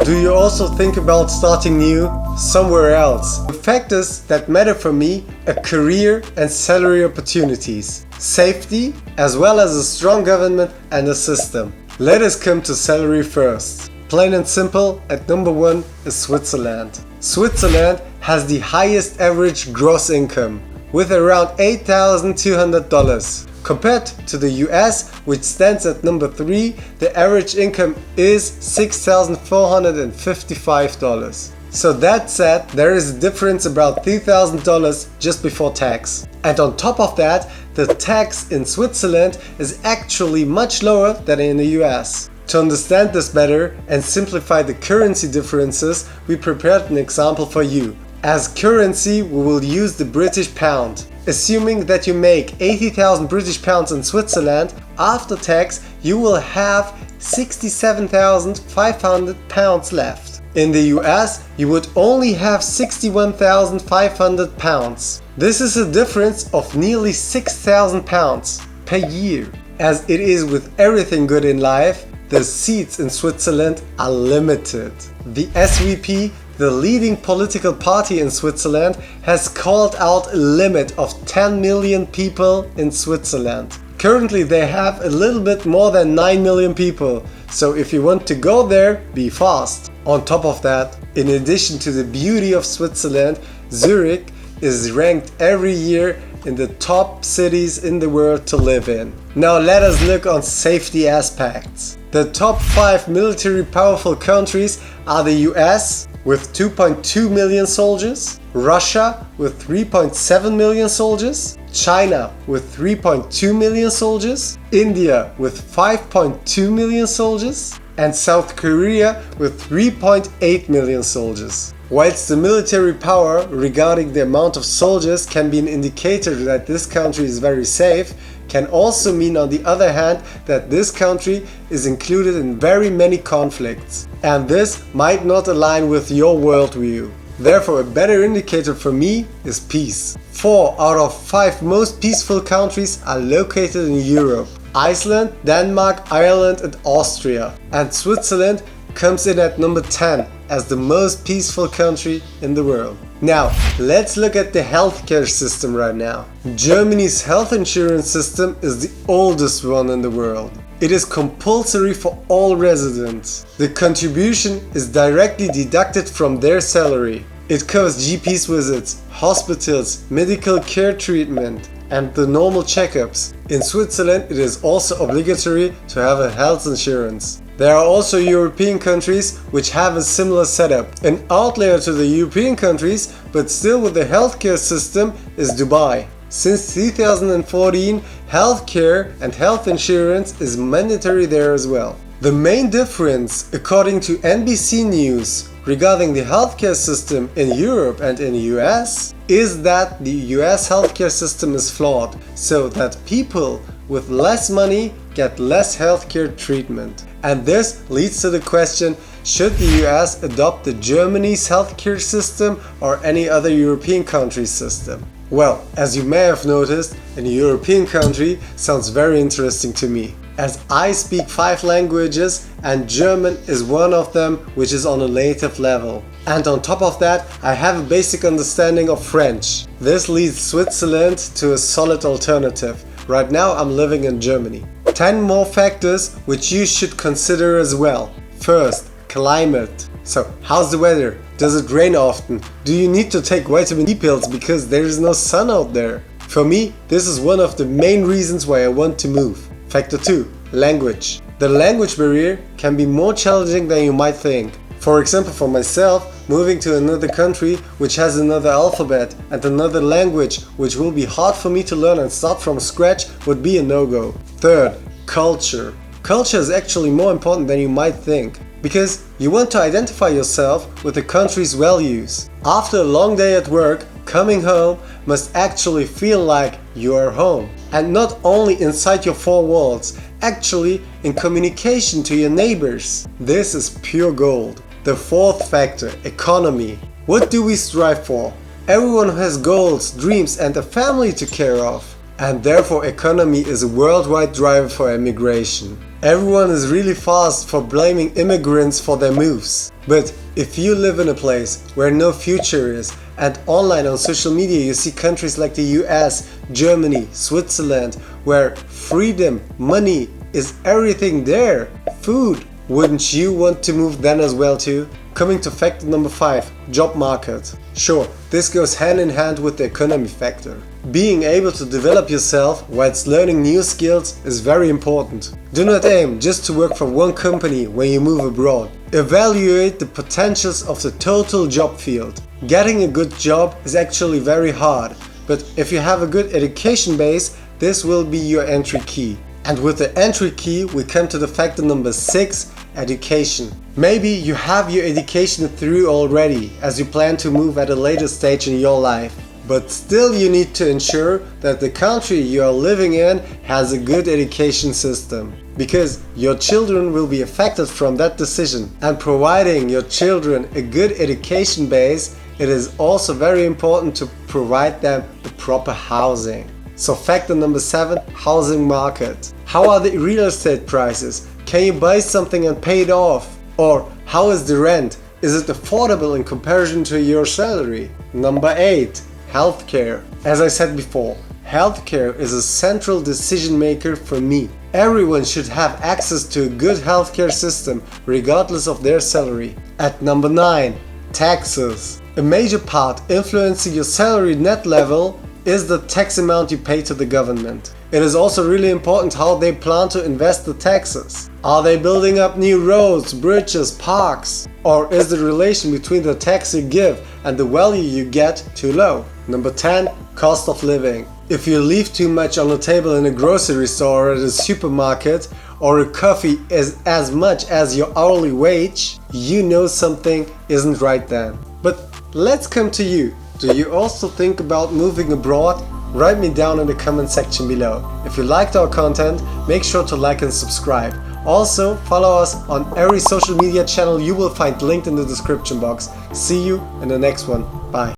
Do you also think about starting new somewhere else? The factors that matter for me are career and salary opportunities, safety, as well as a strong government and a system. Let us come to salary first. Plain and simple, at number 1 is Switzerland. Switzerland has the highest average gross income, with around $8,200. Compared to the US, which stands at number 3, the average income is $6,455. So that said, there is a difference about $3,000 just before tax. And on top of that, the tax in Switzerland is actually much lower than in the US. To understand this better and simplify the currency differences, we prepared an example for you. As currency, we will use the British pound. Assuming that you make 80,000 British pounds in Switzerland, after tax you will have 67,500 pounds left. In the US, you would only have 61,500 pounds. This is a difference of nearly 6,000 pounds per year. As it is with everything good in life, the seats in Switzerland are limited. The SVP, the leading political party in Switzerland, has called out a limit of 10 million people in Switzerland. Currently they have a little bit more than 9 million people, so if you want to go there, be fast. On top of that, in addition to the beauty of Switzerland, Zurich is ranked every year in the top cities in the world to live in. Now let us look on safety aspects. The top 5 military powerful countries are the US with 2.2 million soldiers, Russia with 3.7 million soldiers, China with 3.2 million soldiers, India with 5.2 million soldiers, and South Korea with 3.8 million soldiers. Whilst the military power regarding the amount of soldiers can be an indicator that this country is very safe, can also mean on the other hand that this country is included in very many conflicts, and this might not align with your worldview. Therefore, a better indicator for me is peace. 4 out of 5 most peaceful countries are located in Europe: Iceland, Denmark, Ireland and Austria. And Switzerland comes in at number 10 as the most peaceful country in the world. Now, let's look at the healthcare system right now. Germany's health insurance system is the oldest one in the world. It is compulsory for all residents. The contribution is directly deducted from their salary. It covers GP's visits, hospitals, medical care treatment, and the normal checkups. In Switzerland, it is also obligatory to have a health insurance. There are also European countries which have a similar setup. An outlier to the European countries, but still with the healthcare system, is Dubai. Since 2014, healthcare and health insurance is mandatory there as well. The main difference, according to NBC News, regarding the healthcare system in Europe and in the US is that the US healthcare system is flawed, so that people with less money get less healthcare treatment. And this leads to the question, should the US adopt the Germany's healthcare system or any other European country's system? Well, as you may have noticed, a European country sounds very interesting to me, as I speak 5 languages and German is one of them, which is on a native level. And on top of that, I have a basic understanding of French. This leads Switzerland to a solid alternative. Right now I'm living in Germany. 10 more factors which you should consider as well. First, climate. So, how's the weather? Does it rain often? Do you need to take vitamin D pills because there is no sun out there? For me, this is one of the main reasons why I want to move. Factor 2. Language. The language barrier can be more challenging than you might think. For example, for myself, moving to another country which has another alphabet and another language which will be hard for me to learn and start from scratch would be a no-go. Third, culture. Culture is actually more important than you might think, because you want to identify yourself with the country's values. After a long day at work, coming home must actually feel like you are home. And not only inside your 4 walls, actually in communication to your neighbors. This is pure gold. The 4th factor, economy. What do we strive for? Everyone has goals, dreams and a family to care of. and therefore economy is a worldwide driver for immigration. Everyone is really fast for blaming immigrants for their moves. But if you live in a place where no future is, and online on social media you see countries like the US, Germany, Switzerland, where freedom, money is everything there, food, wouldn't you want to move then as well too? Coming to factor number 5, job market. Sure, this goes hand in hand with the economy factor. Being able to develop yourself whilst learning new skills is very important. Do not aim just to work for one company when you move abroad. Evaluate the potentials of the total job field. Getting a good job is actually very hard, but if you have a good education base, this will be your entry key. And with the entry key, we come to the factor number 6, education. Maybe you have your education through already, as you plan to move at a later stage in your life. But still you need to ensure that the country you are living in has a good education system. Because your children will be affected from that decision. And providing your children a good education base, it is also very important to provide them the proper housing. So factor number 7, housing market. How are the real estate prices? Can you buy something and pay it off? Or how is the rent? Is it affordable in comparison to your salary? Number 8, healthcare. As I said before, healthcare is a central decision maker for me. Everyone should have access to a good healthcare system regardless of their salary. At number 9, taxes. A major part influencing your salary net level is the tax amount you pay to the government. It is also really important how they plan to invest the taxes. Are they building up new roads, bridges, parks? Or is the relation between the tax you give and the value you get too low? Number 10, cost of living. If you leave too much on the table in a grocery store or at a supermarket, or a coffee is as much as your hourly wage, you know something isn't right then. But let's come to you. Do you also think about moving abroad? Write me down in the comment section below. If you liked our content, make sure to like and subscribe. Also, follow us on every social media channel you will find linked in the description box. See you in the next one. Bye.